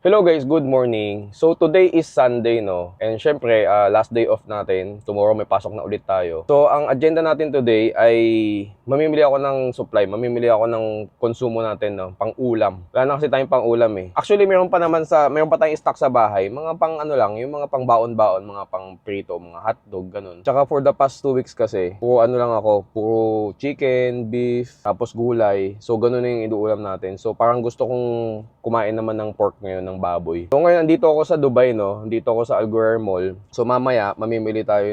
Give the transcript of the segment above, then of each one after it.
Hello guys, good morning. So today is Sunday, no? And syempre, last day off natin. Tomorrow may pasok na ulit tayo. So ang agenda natin today ay mamimili ako ng supply, mamimili ako ng konsumo natin, no? Pang-ulam. Wala na kasi tayong pang-ulam eh. Actually, meron pa tayong stock sa bahay. Mga pang ano lang, yung mga pang baon-baon, mga pang prito, mga hotdog, ganun. Tsaka for the past 2 weeks kasi, puro ano lang ako, puro chicken, beef, tapos gulay. So ganun na yung inuulam natin. So parang gusto kong kumain naman ng pork ngayon, ng baboy. So ngayon, nandito ako sa Dubai, no? Nandito ako sa Alguer Mall. So mamaya, mamimili tayo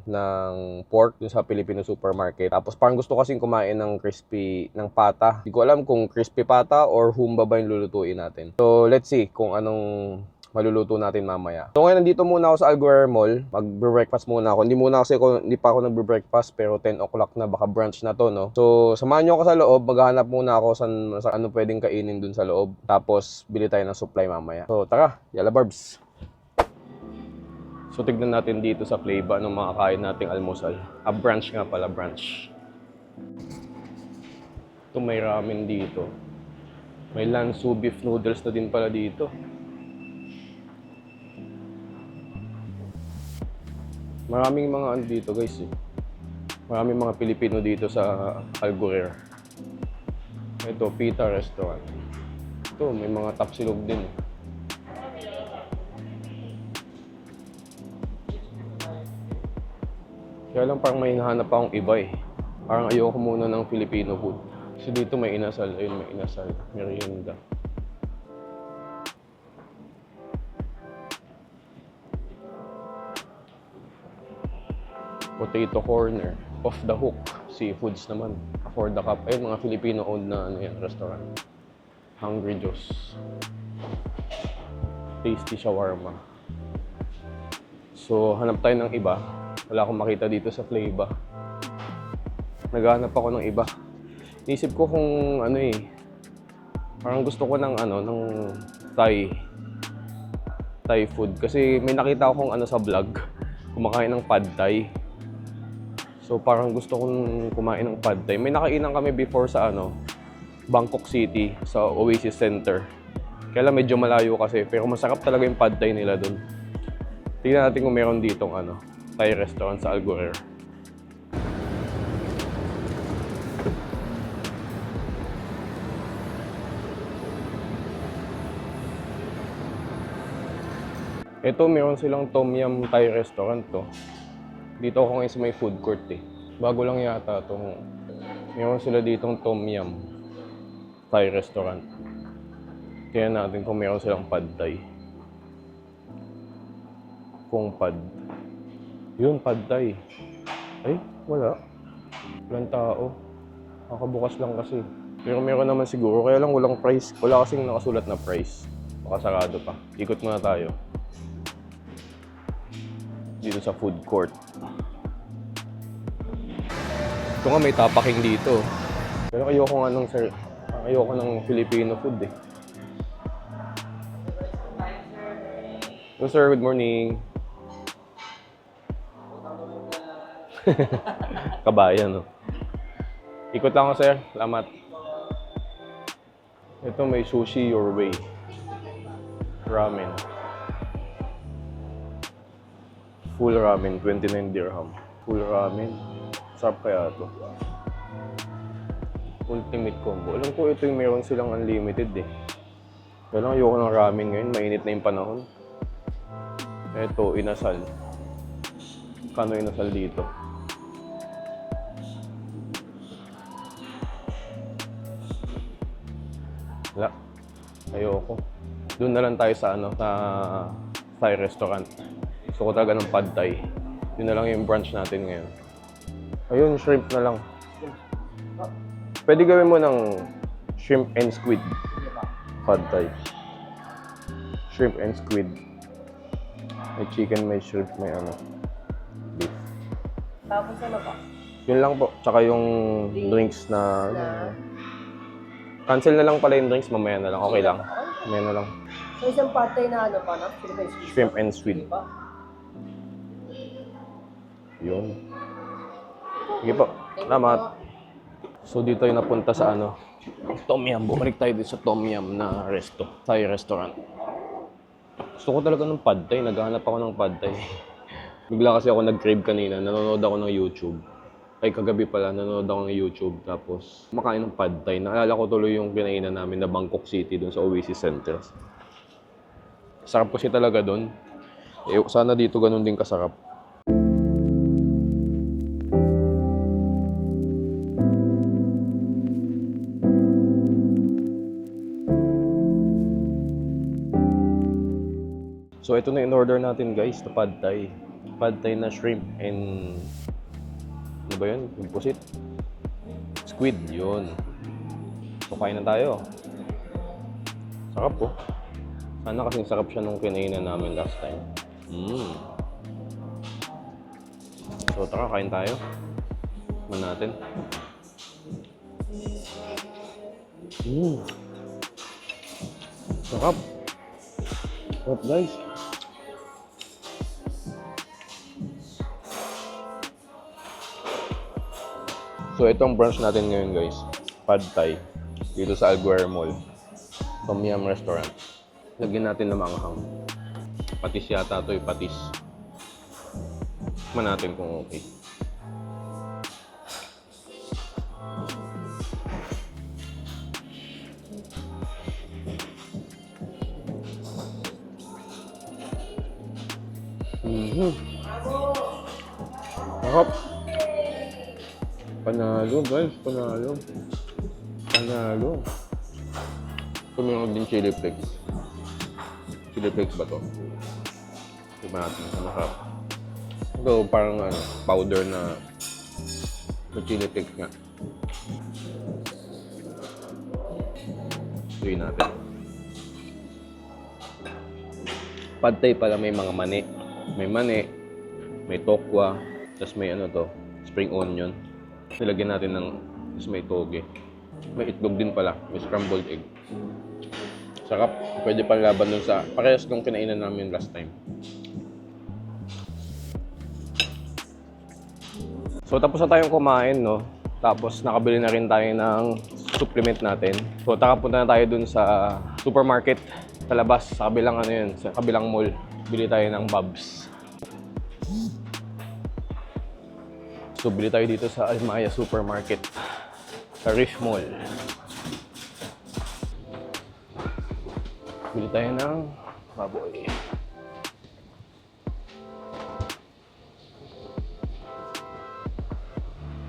ng pork dun sa Filipino supermarket. Tapos parang gusto kasing kumain ng crispy, ng pata. Hindi ko alam kung crispy pata or humba ba yung lulutuin natin. So let's see kung anong maluluto natin mamaya. So ngayon, nandito muna ako sa Alguer Mall. Mag-breakfast muna ako. Hindi pa ako nag-breakfast, pero 10 o'clock na, baka brunch na to, no? So samahan nyo ako sa loob. Maghahanap muna ako sa ano pwedeng kainin dun sa loob. Tapos bili tayo ng supply mamaya. So tara, yalla barbs. So tignan natin dito sa Flavba anong makakain nating almusal. Brunch nga pala, brunch. Ito may ramen dito. May Lansu beef noodles na din pala dito. Maraming mga ano dito guys eh. Maraming mga Pilipino dito sa Alguer. Ito, Pita Restaurant. Ito, may mga tapsilog din eh. Kaya lang parang may hinahanap akong iba eh. Parang ayoko muna ng Filipino food. Kasi dito may inasal. Ayun, may inasal. Merienda. Potato corner, off the hook, seafoods naman, for the cup. Ayun, mga Filipino-owned na ano yan, restaurant. Hungry Joe's. Tasty shawarma. So, hanap tayo ng iba. Wala akong makita dito sa Flavba. Naghahanap ako ng iba. Inisip ko kung ano eh, parang gusto ko ng Thai food. Kasi may nakita akong ano sa vlog, kumakain ng pad Thai. So parang gusto kong kumain ng pad Thai. May nakainan kami before sa Bangkok City, sa Oasis Center. Kaya lang medyo malayo kasi, pero masarap talaga yung pad Thai nila doon. Tingnan natin kung meron ditong Thai restaurant sa Alguer. Ito, meron silang Tom Yum Thai restaurant to. Dito ako ngayon sa may food court eh. Bago lang yata itong... Meron sila ditong Tom Yum Thai restaurant. Tingnan natin kung meron silang pad Thai. Kung pad. Yun, pad Thai. Ay, wala. Walang tao. Nakabukas lang kasi. Pero meron naman siguro. Kaya lang walang price. Wala kasing nakasulat na price. Baka sarado pa. Ikot muna tayo. Dito sa food court. Ito nga, may tapaking dito. Pero ayoko ng Filipino food eh. Hello sir, good morning. Kabayan, no? Ikot lang ako sir, salamat. Ito, may sushi your way. Ramen. Full ramen, 29 dirham. Full ramen. Sarap kaya ito. Ultimate combo. Alam ko ito yung meron silang unlimited eh. Kaya lang ayoko ng ramen ngayon. Mainit na yung panahon. Ito, inasal. Kano inasal dito? Wala. Ayoko. Doon na lang tayo sa sa Thai restaurant. Gusto ko talaga ng pad Thai. Yun na lang yung brunch natin ngayon. Ayun, shrimp na lang. Pwede gawin mo ng shrimp and squid. Pad Thai. Shrimp and squid. May chicken, may shrimp, may beef. Tapos ano pa? Yun lang po. Tsaka yung drinks na... Cancel na lang pala yung drinks, mamaya na lang. Okay lang. Mamaya na lang. So isang patay na pa na? Shrimp and squid. Yun. Sige po. Salamat. So dito yung napunta sa Tom Yum. Bumalik tayo dito sa Tom Yum na Thai restaurant. Gusto ko talaga ng pad thai. Naghahanap ako ng pad thai. Bigla kasi ako nag-crave kanina. Nanonood ako ng YouTube. Ay, kagabi pala, nanonood ako ng YouTube. Tapos, makain ng pad thai. Naalala ko tuloy yung kinainan namin na Bangkok City doon sa Oasis Center. Sarap kasi talaga doon. Eh, sana dito ganun din kasarap. So, ito na in-order natin guys, na pad thai. Pad thai na shrimp and... Ano ba yun? Yung pusit? Squid, yun. So, kain na tayo. Sarap po. Sana kasing sarap siya nung kinainan namin last time. So, tara, kain tayo. Tikman natin. Sarap. Sarap guys. So, ito ang brunch natin ngayon guys. Pad Thai. Dito sa Alguer Mall. Tom Yum Restaurant. Lagyan natin ng manghang. Patis yata ito, patis. Tikman natin kung okay. Sarap. Panalo guys, panalo. Panalo. Mayroon din chili flakes. Chili flakes ba to? Tignan natin, masarap. Ito parang powder na chili flakes nga. Tuloy natin. Pad Thai pala may mga mani. May mani, may tokwa, tapos may spring onion. Nilagyan natin ng, tapos may toge. May itlog din pala, may scrambled egg. Sarap. Pwede pang laban dun sa parehas nung kinainan namin last time. So tapos na tayong kumain, no? Tapos nakabili na rin tayo ng supplement natin. So punta na tayo dun sa supermarket sa labas, sa kabilang sa kabilang mall. Bili tayo ng Bobs. So bili tayo dito sa Almaya Supermarket sa Riff Mall. Bili tayo ng baboy.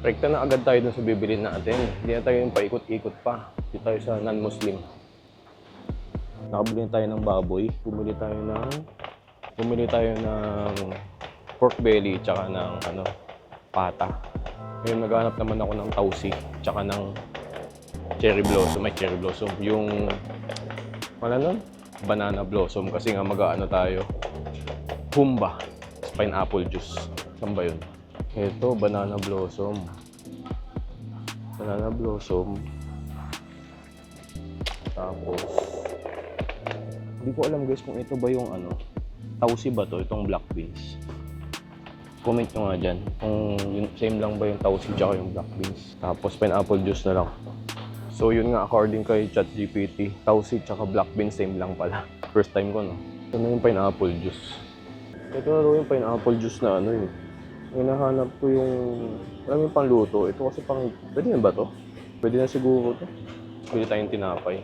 Rekta na agad tayo dun sa bibilin natin. Hindi na tayo yung paikot-ikot pa. Hindi tayo sa non-Muslim. Nakabili tayo ng baboy. Bumili tayo ng pork belly tsaka ng pata. Ngayon naghahanap naman ako ng tausi tsaka ng cherry blossom. May cherry blossom. Yung banana blossom kasi nga tayo. Humba. Pineapple juice. Saan ba yun? Ito, banana blossom. Banana blossom. Tapos, hindi ko alam guys kung ito ba yung tausi ba to? Itong black beans. Comment nyo nga dyan kung same lang ba yung tausi tsaka yung black beans. Tapos, pineapple juice na lang. So yun nga, according kay ChatGPT, tausi tsaka black beans same lang pala. First time ko, no? Ito na yung pineapple juice. Ito na yung pineapple juice na hinahanap ko yung, alam yung pangluto. Ito kasi pwede na ba to? Pwede na siguro to. Pwede tayong tinapay.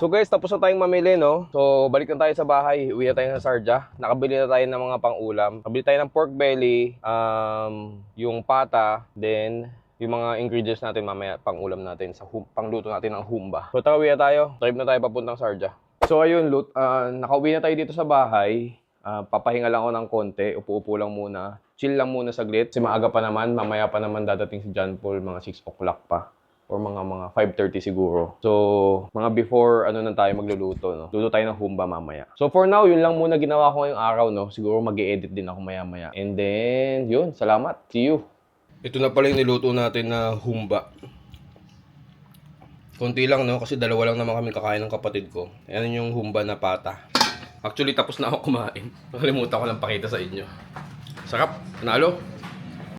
So guys, tapos na tayong mamili, no? So balik na tayo sa bahay. Uwi na tayo sa Sharjah. Nakabili na tayo ng mga pang-ulam. Nakabili tayo ng pork belly, yung pata, then yung mga ingredients natin mamaya pang-ulam natin sa pangluto natin ng humba. So tara, uwi na tayo. Drive na tayo papuntang Sharjah. So ayun, nakauwi na tayo dito sa bahay. Papahinga lang ako ng konti. Upo-upo lang muna. Chill lang muna saglit. Kasi maaga pa naman. Mamaya pa naman dadating si John Paul. Mga 6 o'clock pa. Or mga 5:30 siguro. So, mga before na tayo magluluto, no? Luto tayo ng humba mamaya. So, for now, yun lang muna ginawa ko ngayong araw, no? Siguro mag-e-edit din ako maya-maya. And then, yun. Salamat. See you. Ito na pala yung niluto natin na humba. Konti lang, no? Kasi dalawa lang naman kami kakain ng kapatid ko. Ayan yung humba na pata. Actually, tapos na ako kumain. Nakalimutan ko lang pakita sa inyo. Sarap. Panalo.